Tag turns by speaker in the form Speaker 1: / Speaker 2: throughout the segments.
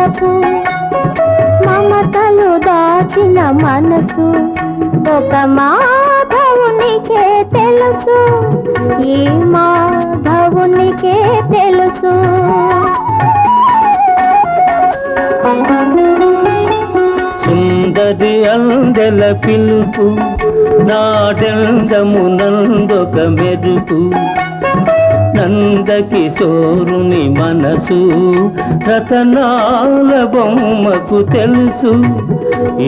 Speaker 1: వలపు మమతలు దాచిన మనసు ఒక మాధవునికే తెలుసు, ఈ మాధవునికే తెలుసు.
Speaker 2: సుందరి అందెల పిలుపు నాడెందమునందొక మెరుపు, నందకిశోరుని మనసు రతనాల బొమ్మకు తెలుసు,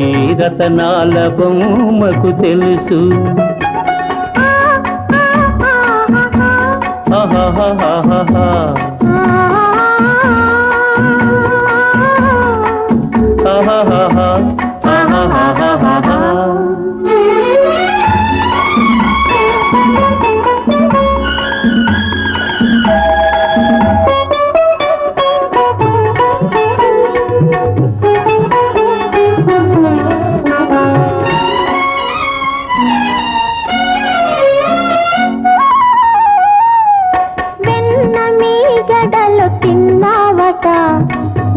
Speaker 2: ఈ రతనాల బొమ్మకు తెలుసు. ఆహాహాహాహా ఆహాహాహా ఆహాహాహాహా.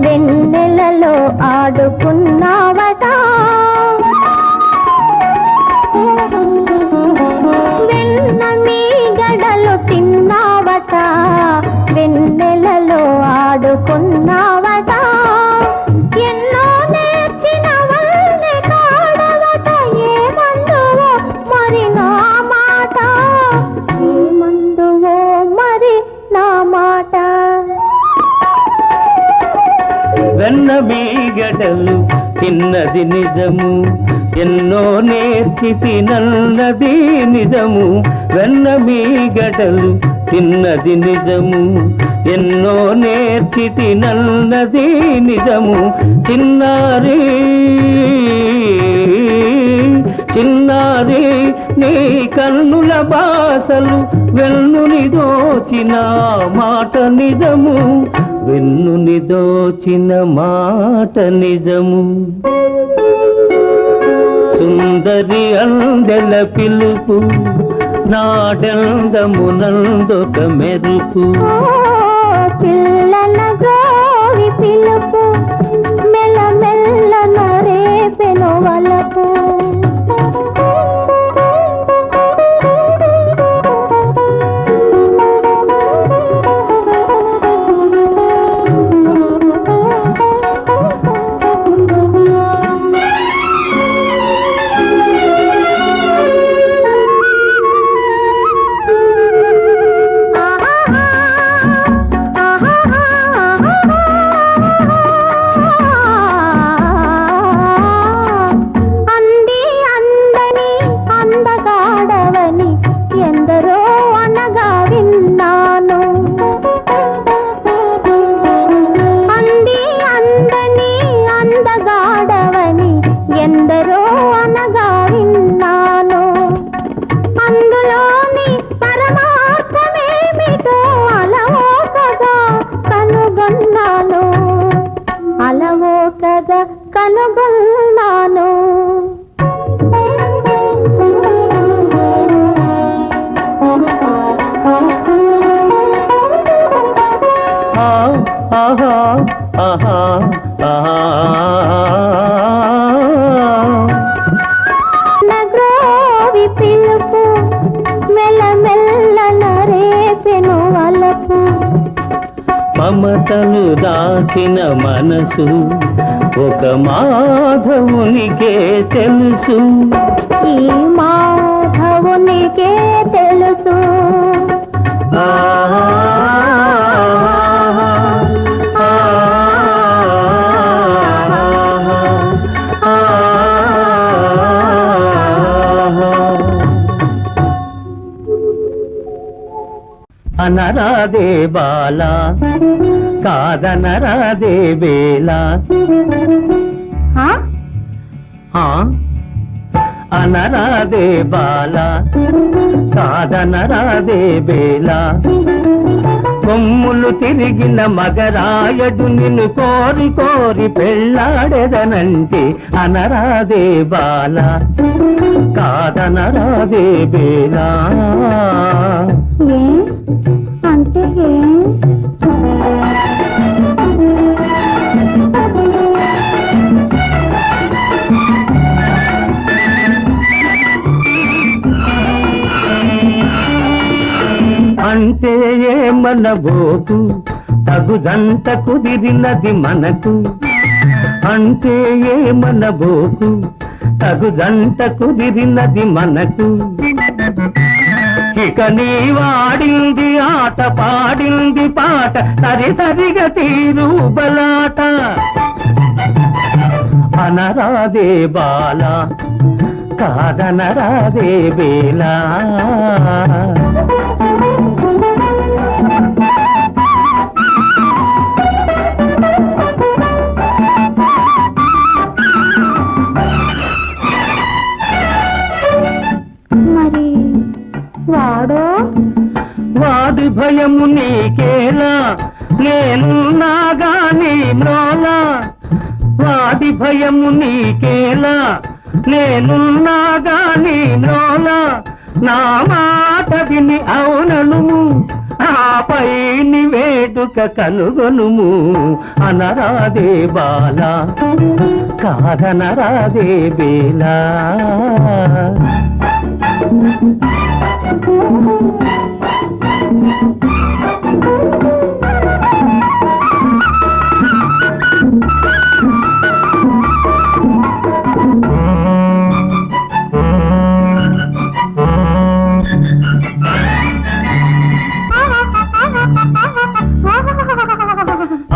Speaker 1: వెన్నెలలో ఆడుకున్నావట, వెన్న మీ గడలు తిన్నావట, వెన్నెలలో ఆడుకున్నావట, ఎన్నో నేర్చిన వల్లే కాడవట, ఏమందువో మరి నా మాట, ఏమందువో మరి నా మాట.
Speaker 2: వెన్న మీగడలు తిన్నది నిజము, ఎన్నో నేర్చి తినన్నది నిజము. వెన్న మీగడలు తిన్నది నిజము, ఎన్నో నేర్చి తినన్నది నిజము. చిన్నారి చిన్నారి నీ కన్నుల బాసలు వెన్నుని దోచిన మాట నిజము, వెన్నుని దోచిన మాట నిజము. సుందరి అందెల పిలుపు నాడెందమునందొక మెరుపు,
Speaker 1: పిల్లల గోవి పిలుపు మెల్లమెల్ల రేపెను వలపు. కనుగొన్నాను నగ్రోవి పిలుపు మెల్లమెల్ల రేపెను వలపు.
Speaker 2: మమతలు దాచిన మనసు ఒక మాధవునికే తెలుసు,
Speaker 1: ఈ మాధవునికే తెలుసు.
Speaker 2: అనరాదే బాల కాదనరాదే వేళ, అనరాదే బాల కాదనరాదే వేళ, కొమ్ములు తిరిగిన మగరాయడు నిన్ను కోరి కోరి పెళ్ళాడెదనంటే అనరాదే బాల కాదనరాదే వేళ.
Speaker 1: అంటే
Speaker 2: అంటే ఏమనబోకు తగు జంట కుదిరినది మనకు అంటే ఏమనబోకు తగు జంట కుదిరినది మనకు ఇక నీ వాడింది ఆట పాడింది పాట సరిసరిగా తీరు బలాట అనరాదే బాల కాదనరాదే బేలా
Speaker 1: మరి వాడో
Speaker 2: వాడి భయము నీకేలా నేను నాగాని మ్రోలా వాడి భయము నీకేలా నేను నాగాని మ్రోలా నా మాట విని అవుననుము ఆపై ని వేడుక కనుగొనుము అనరాదే బాల కాదనరాదే బేలా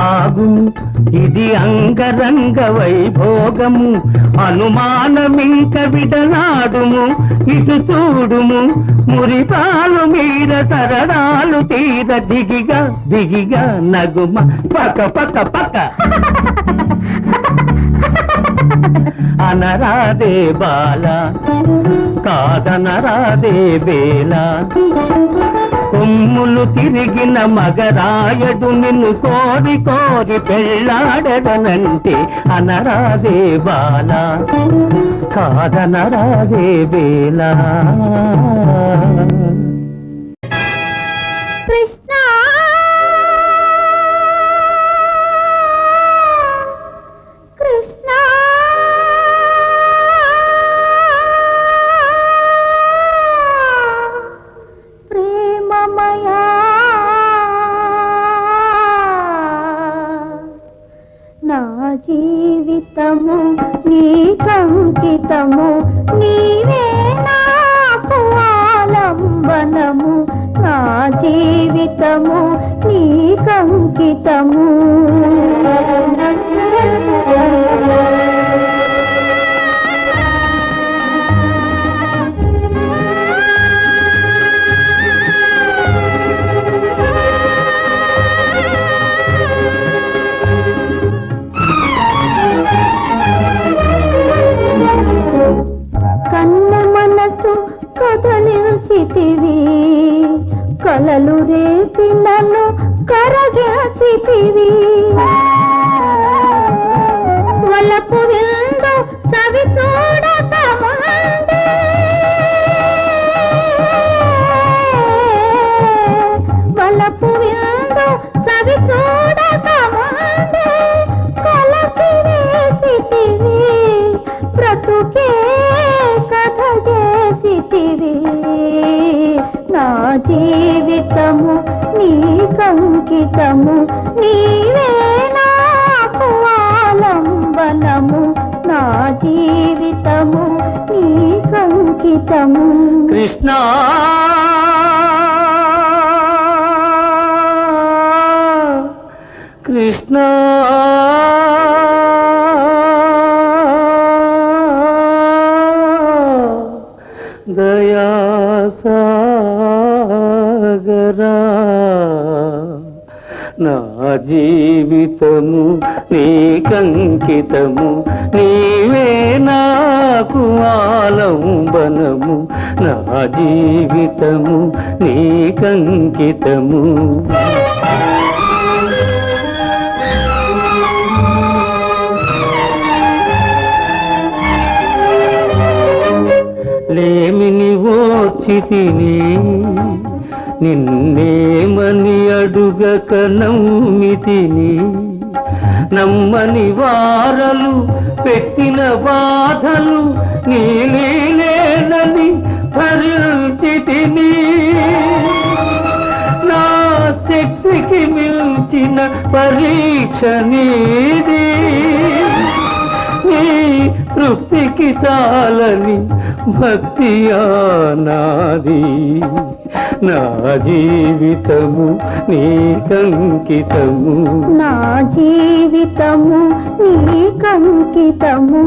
Speaker 2: ఆగుము ఇది అంగరంగ వైభోగము అనుమానమింక విడనాడుము ఇటు చూడుము మురిపాలు మీద సరదాలు తీర దిగిగా దిగిగా నగుమ పక పక పక అనరాదే బాల కాదనరాదే బేలా కొమ్ములు తిరిగిన మగరాయడు నిన్ను కోరి కోరి పెళ్ళాడదనంటే అనరాదే బాల కాదనరాదే బేలా
Speaker 1: కృష్ణ కృష్ణ ప్రేమమయా నా జీవితము నీకంకితము నీవే నాకు ఆలంబనము నా జీవితము నీకంకితము కన్న మనసు కదలించితివి కలలు రేపి నన్ను కరగించితివి వలపు విందు సవి చూడకమందే వలపు విందు సవి చూడకమందే కలకి వేసితివి బ్రతుకే కథ చేసితివి నా జీవితము నీకంకితము నీవే నాకు ఆలంబనము నా జీవితము నీకంకితము
Speaker 2: కృష్ణ కృష్ణ దయాసాగరా నా జీవితము నీకంకితము నీవే నాకు ఆలంబనము నా జీవితము నీకంకితము లేమిని ఓర్చితిని నిన్నేమని అడుగక నమ్మితిని నమ్మని వారలు పెట్టిన బాధలు నీలేనని భరించితిని తృప్తికి మించిన పరీక్ష నీది, నీ తృప్తికి చాలని భక్తియా నాది. నా జీవితము నీకంకితము,
Speaker 1: నా జీవితము నీకంకితము.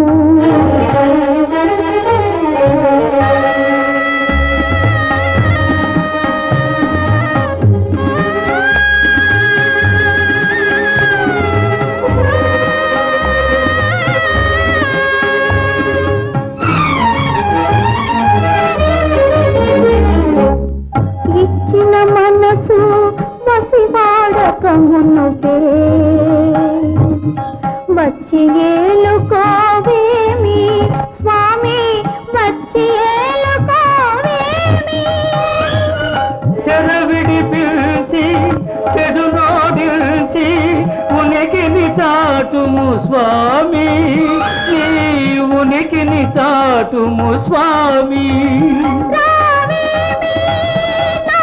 Speaker 1: ఇచ్చిన మనసు వసివాడకమునుపే, వచ్చి ఏలుకోవేమి స్వామి, వచ్చి ఏలుకోవేమి.
Speaker 2: చెరవిడి పిలిచి చెడు నోడిల్చి ఉనికిని చాటుము స్వామి, నీ ఉనికిని చాటుము స్వామి. రావేమి నా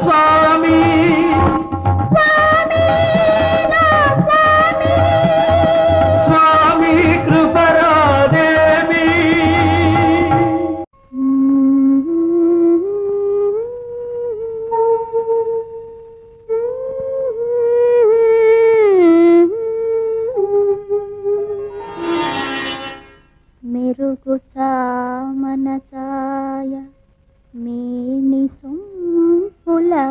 Speaker 2: స్వామి, స్వామి కృపరాదేవి.
Speaker 1: మెరుగు చామన ఛాయ మేని సొంపులవాడు,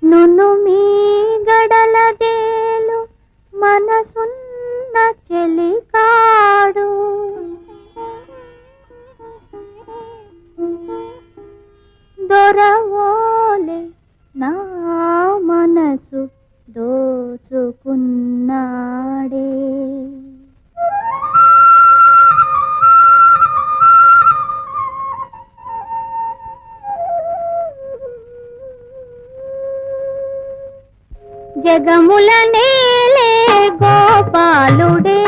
Speaker 1: నును మీ గడలదేలు మనసున్న చెలికాడు. దొరవోలే నా మనసు దోచుకున్నాడే. జగముల నేలే గోపాలుడే,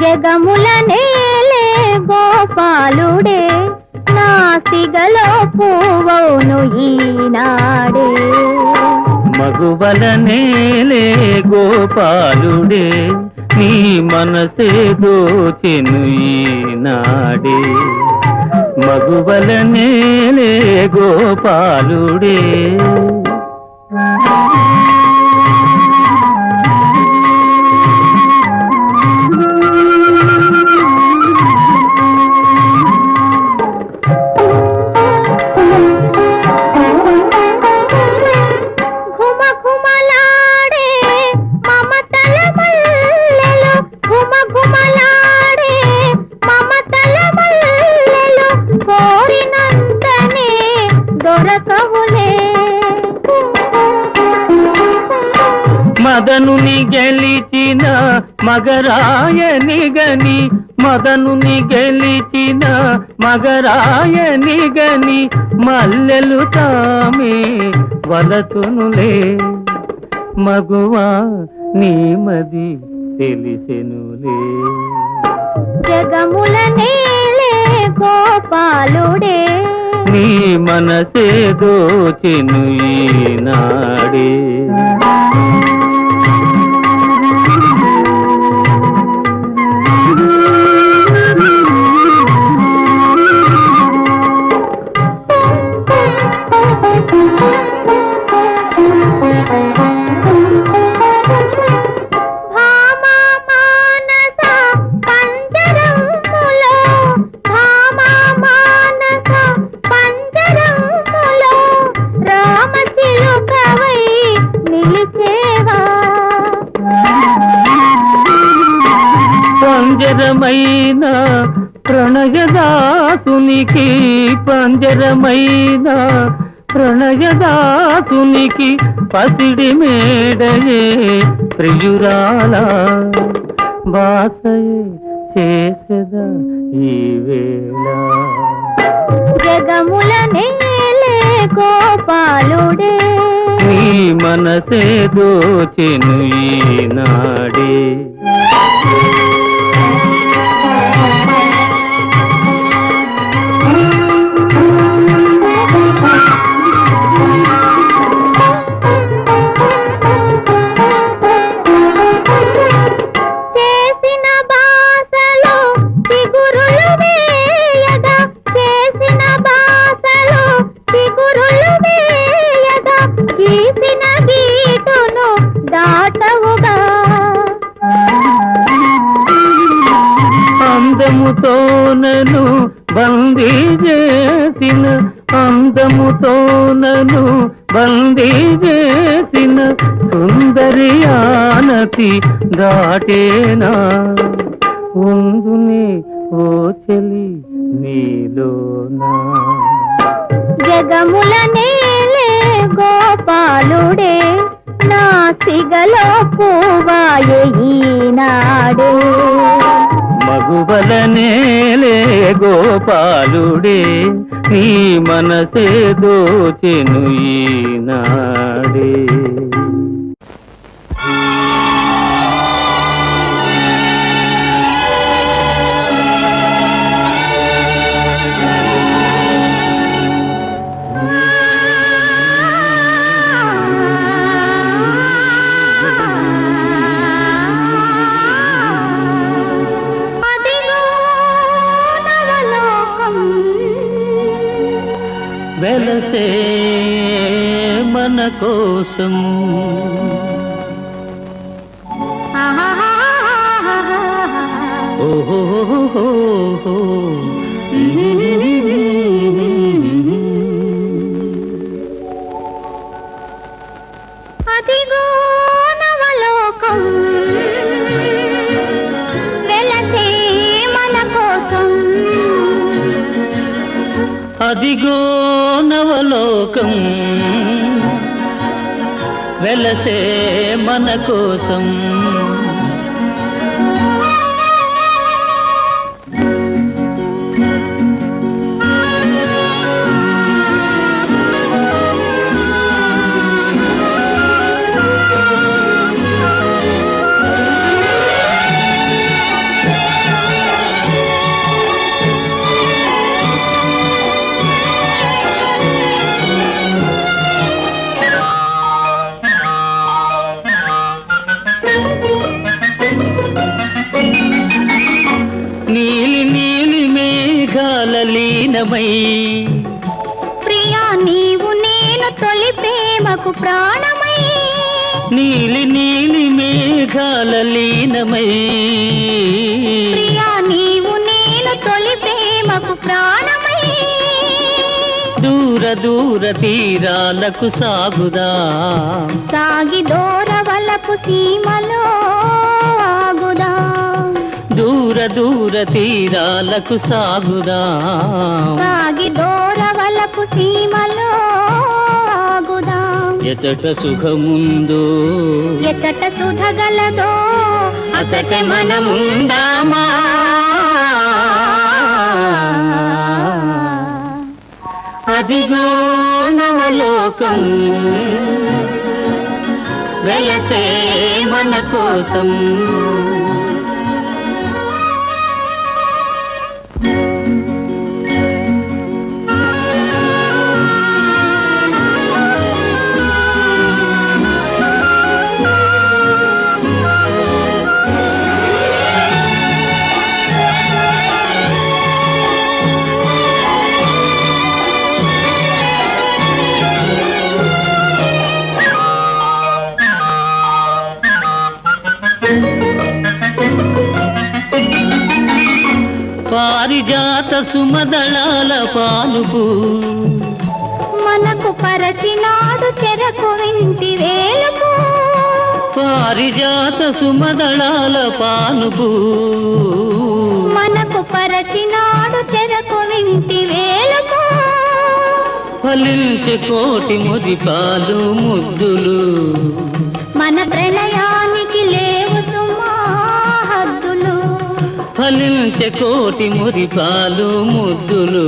Speaker 1: జగముల నేలే గోపాలుడే, నాసిగలో పువ్వును ఈనాడే.
Speaker 2: మగువల నేలే గోపాలుడే, నీ మనసే దోచెను ఈనాడే. మగువల నేలే గోపాలుడే. మదనుని గెలిచిన మగరాయనిగని, మదనుని గెలిచిన మగరాయనిగని, మల్లెలు తామే వలతునులే. మగువా నీమది తెలిసెనులే.
Speaker 1: జగముల నేలే గోపాలుడే,
Speaker 2: నీ మనసే దోచెను ఈనాడే. పంజరమైన ప్రణయదాసునికి, పంజరమైన ప్రణయదాసునికి, పసిడి మేడయే ప్రియురాల బాసయే చేసెద ఈ వేళ.
Speaker 1: జగముల నేలే గోపాలుడే,
Speaker 2: నీ మనసే దోచెను ఈనాడే. చేసిన అందముతో నన్ను బందీ చేసిన సుందరి ఆనతి దాటేనా ఉందునే ఓ చెలి నీలోనా
Speaker 1: జగముల నేలే గోపాలుడే నా సిగలో పూవాయే ఈనాడే
Speaker 2: మగువల నేలే గోపాలుడే నీ మనసే దోచెను ఈనాడే వెలసే మన కోసం ఓహో
Speaker 1: అదిగో నవలోకం వెలసే మన కోసం
Speaker 2: అదిగో నవలోకం వెలసే మన కోసం నీలి నీలి మేఘాల లీనమై
Speaker 1: ప్రియా నీవు నేను తొలి ప్రేమకు ప్రాణమై
Speaker 2: నీలి నీలి మేఘాల లీనమై
Speaker 1: ప్రియా నీవు నేను తొలి ప్రేమకు ప్రాణమై
Speaker 2: దూర దూర తీరాలకు సాగుదా
Speaker 1: సాగి దూరవలపు సీమలో ఆగుదా
Speaker 2: దూర దూర తీరాలకు సాగుదా
Speaker 1: సాగి దూరవలపు సీమలో ఆగుదా
Speaker 2: ఎచట సుఖముందో
Speaker 1: ఎచట సుధగలదో
Speaker 2: అచట మనముందామా అదిగో నవలోకం వెలసే మన కోసం పారిజాత సుమదళాల పానుపు
Speaker 1: మనకు పరచినాడు చెరకు వింటి వేలుపు
Speaker 2: పారిజాత సుమదళాల పానుపు
Speaker 1: మనకు పరచినాడు చెరకు వింటి వేలుపు
Speaker 2: ఫలించే కోటి మురిపాలు ముద్దులు
Speaker 1: మన ప్రణయానికి లేవు సుమా హద్దులు
Speaker 2: ఫలించే కోటి మురిపాలు ముద్దులు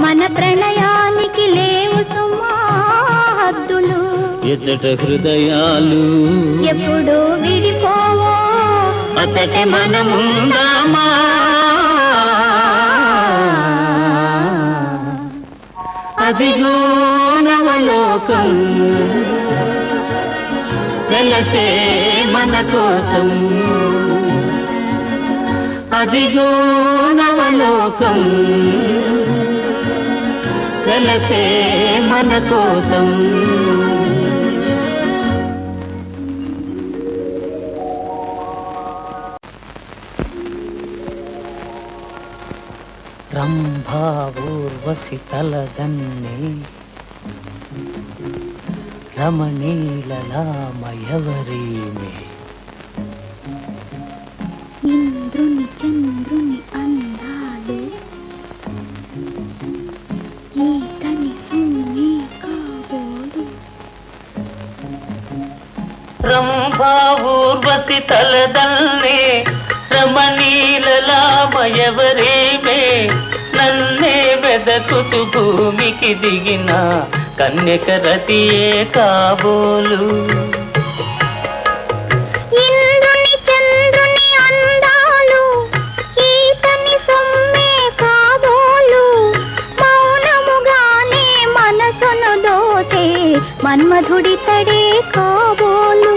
Speaker 1: మన ప్రణయానికి లేవు సుమా హద్దులు
Speaker 2: ఎచ్చట హృదయాలు
Speaker 1: ఎప్పుడు విడిపోవో
Speaker 2: అచ్చట మనముందామా అదిగో నవలోకం వెలసే మన కోసం అదిగో నవలోకం వెలసే మన కోసం
Speaker 3: రంభా ఊర్వశి తలదన్నే రమణీలలామయవరీమే
Speaker 1: ఇంద్రుని చంద్రుని అందాలు ఈతని సున్ని కాబోలు
Speaker 2: రంభా ఊర్వశి తలదన్నే రమణీలలామయవరీమే నన్నే వెదకుతు భూమికి దిగిన కన్యక రతియే కాబోలు
Speaker 1: ఇంద్రుని చంద్రుని అందాలు ఈతని సొమ్మే కాబోలు మౌనముగానే మనసును దోచే మన్మధుడి తడే కాబోలు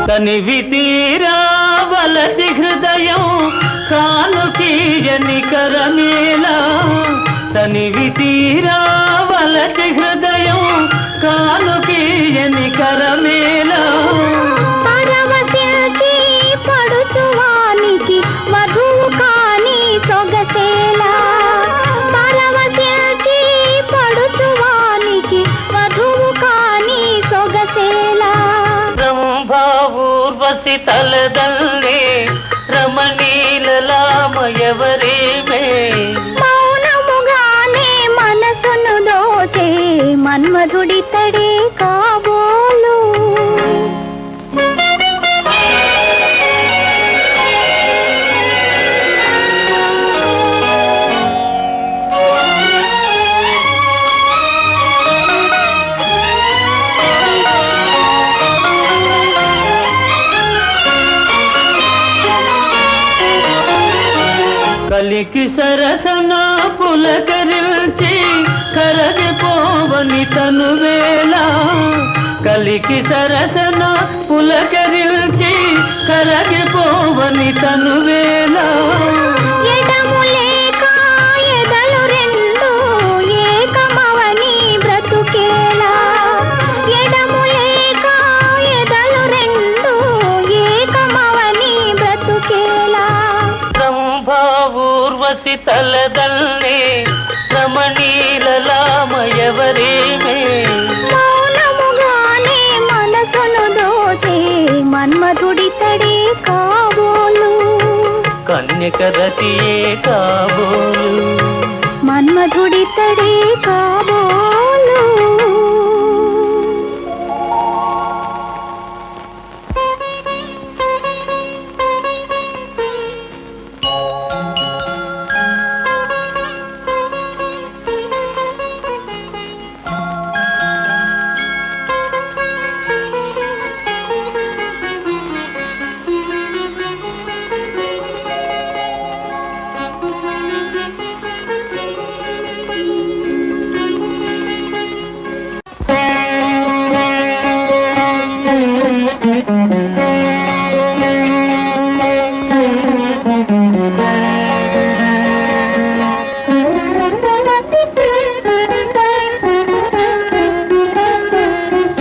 Speaker 2: తనివి తీరా వలచి హృదయం కానుకీయని కరమేలా తనివి తీరా వలచి హృదయం కానుకీయని కరమేలా
Speaker 1: పరవశించి పడుచువానికి వధువు కాని సొగసేలా పరవశించి పడుచువానికి వధువు కాని సొగసేలా
Speaker 2: రంభా ఊర్వశి తలదన్నే రమణీలలామయవరీమే
Speaker 1: మౌనముగానే మనసును దోచే మన్మధుడి తడే కాబోలు
Speaker 2: కలికి సరసన పులకరించి కరగిపోవని తనువేళ కలికి సరసన పులకరించి కరగిపోవని తనువేళ
Speaker 1: ఎడము లేక ఎదలు రెండు ఏకమవని బ్రతుకేలా ఎడము లేక ఎదలు రెండు ఏకమవని బ్రతుకేలా
Speaker 2: రంభా ఊర్వశి తలదన్నే రమణీలలామయవరీమే
Speaker 1: మౌనముగానే మనసును దోచే మన్మధుడి తడే కాబోలు
Speaker 2: కన్యక రతియే కాబోలు
Speaker 1: మన్మధుడి తడే కాబోలు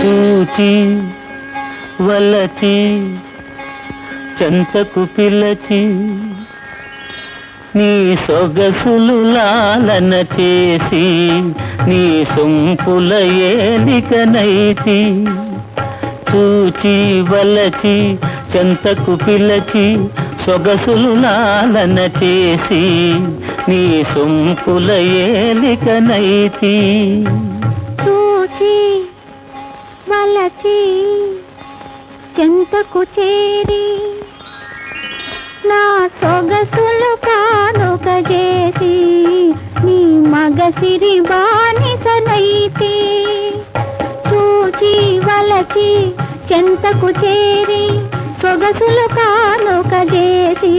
Speaker 2: చూచి వలచి చెంతకు పిలచి నీ సొగసులు లాలన చేసి నీ సొంపుల ఏలికనైతి చూచి వలచి చెంతకు పిలచి సొగసులు లాలన చేసి నీ సొంపుల ఏలికనైతి
Speaker 1: చూచి వలచి చెంతకు చేరి నా సొగసులు కానుక చేసి నీ మగసిరి బానిసనైతి చూచి వలచి చెంతకు చేరి సొగసులు కానుక చేసి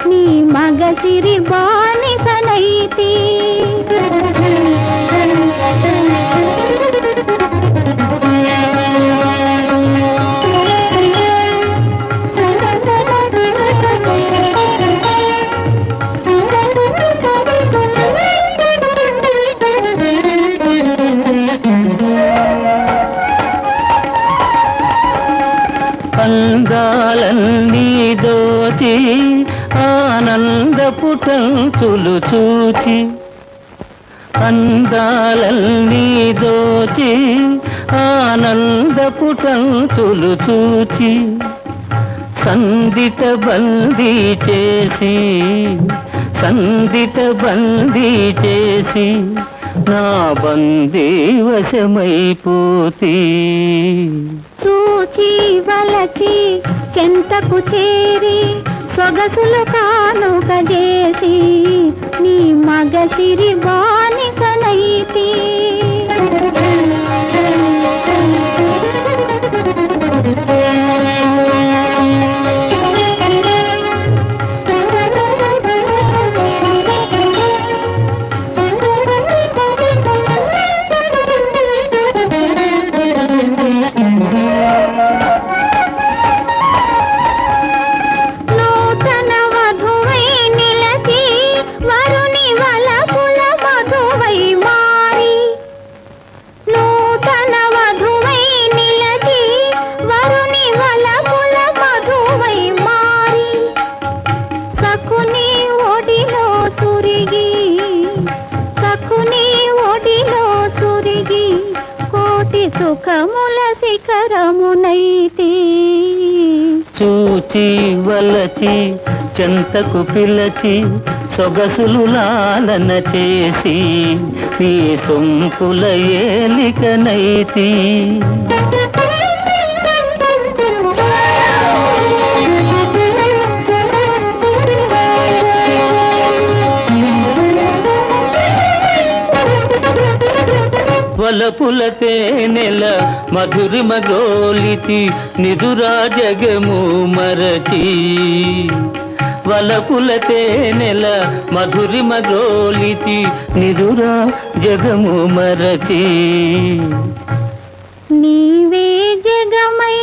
Speaker 1: నీ మగసిరి బానిసనైతి
Speaker 2: అందాలన్నీ దోచి ఆనందపు తంచులు చూచి అందాలన్నీ దోచి ఆనందపు తంచులు చూచి సందిట బందీ చేసి సందిట బందీ చేసి నా బందీ వశమైపోతే
Speaker 1: చూచి వలచి చెంతకు చేరి సొగసులు కానుక చేసి నీ మగసిరి బానిసనైతి సుఖముల శిఖరమునైతి
Speaker 2: చూచి వలచి చెంతకు పిలచి సొగసులు లాలన చేసి నీ సొంపుల ఏలికనైతి వలపుల తేనెల మధురిమ గోలితి నిదురా జగము మరచి వలపుల తేనెల మధురిమ గోలితి నిదురా జగము మరచి
Speaker 1: నీవే జగమై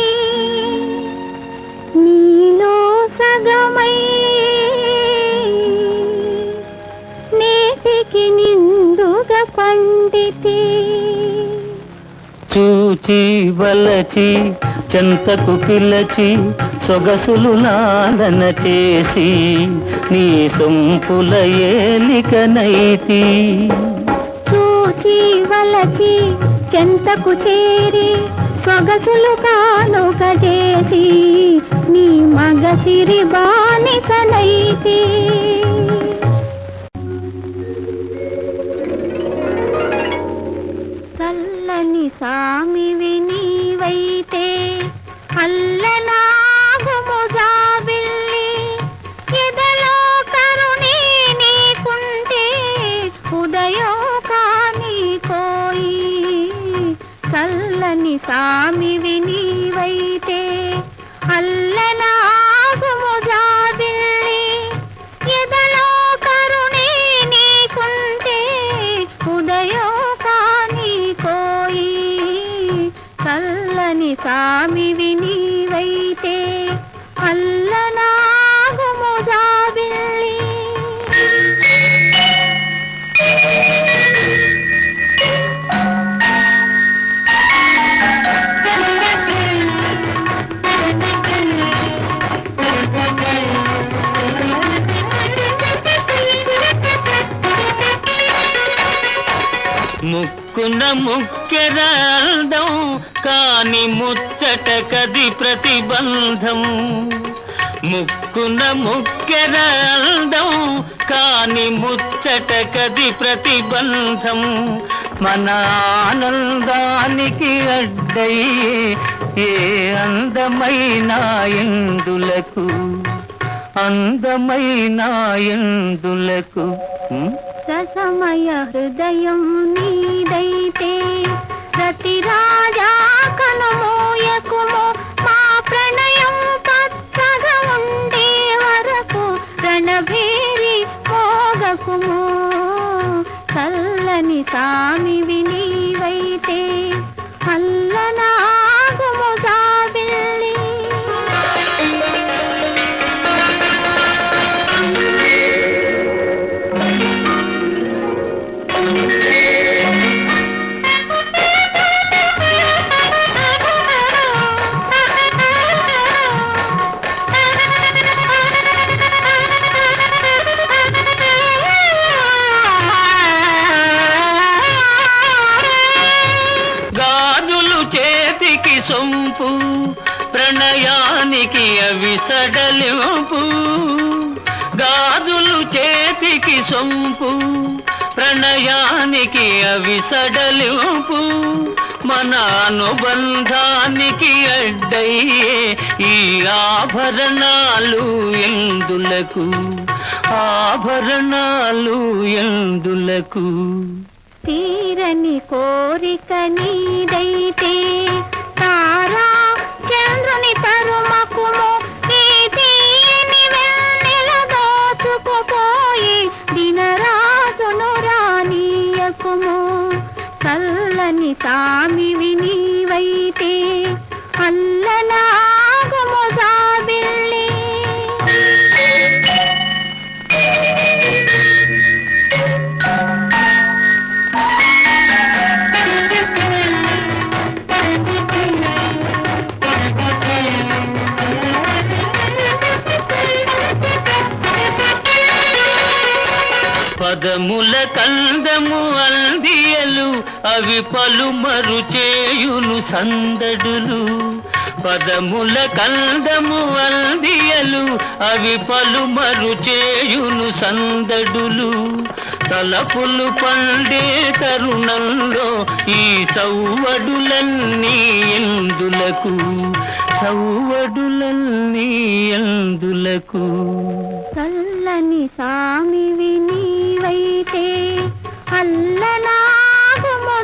Speaker 1: నీలో సగమై నేటికి నిండుగా పండితే
Speaker 2: చూచి వలచి చెంతకు పిలచి సొగసులు లాలన చేసి నీ సొంపుల ఏలికనైతి
Speaker 1: చూచి వలచి చెంతకు చేరి సొగసులు కానుక చేసి నీ మగసిరి బానిసనైతి చల్లని సామివి నీవైతే అల్లనాగుము జాబిల్లి ఎదలో కరుణే నీకుంటే ఉదయం కాని కోయి చల్లని సామివి నీవైతే అల్లనాగుము జాబిల్లి ఎదలో కరుణే నీకుంటే ఉదయం కాని కోయి చల్లని సామివి నీవైతే అల్లనాగుము జాబిల్లి
Speaker 2: ముక్కున ముక్కెర అందం కాని ముచ్చట కది ప్రతిబంధం ముక్కున ముక్కెర అందం కాని ముచ్చట కది ప్రతిబంధం మన ఆనందానికి అడ్డై ఏ అందమైన ఇందులకు అందమైన ఇందులకు
Speaker 1: రసమయ హృదయం నీదైతే ప్రతి రాజా కనుమోయకుము మా ప్రణయం పచ్చగా ఉండే వరకు రణభేరి మోగకుము చల్లని సామివి నీవైతే అల్లనాగుము జాబిల్లి
Speaker 2: అవి సడలింపు గాజులు చేతికి సొంపు ప్రణయానికి అవి సడలింపు మన అనుబంధానికి అడ్డయ్యే ఈ ఆభరణాలు ఎందులకు ఆభరణాలు ఎందులకు
Speaker 1: తీరని కోరిక నీదైతే తారా చంద్రుని తరుమకుము ఈ తీయని వెన్నెల దోచుకుపోయి దినరాజును రానీయకుము చల్లని సామివి నీవైతే అల్లనాగుము జాబిల్లి
Speaker 2: పదముల కందము అందియలు అవి పలుమరు చేయును సందడులు పదముల కందము అందియలు అవి పలుమరు చేయును సందడులు తలపులు పండే తరుణంలో ఈ సౌవడులన్నీ ఎందులకు సౌవడులన్నీ ఎందులకు
Speaker 1: చల్లని సామివి నీవైతే అల్లనాగుము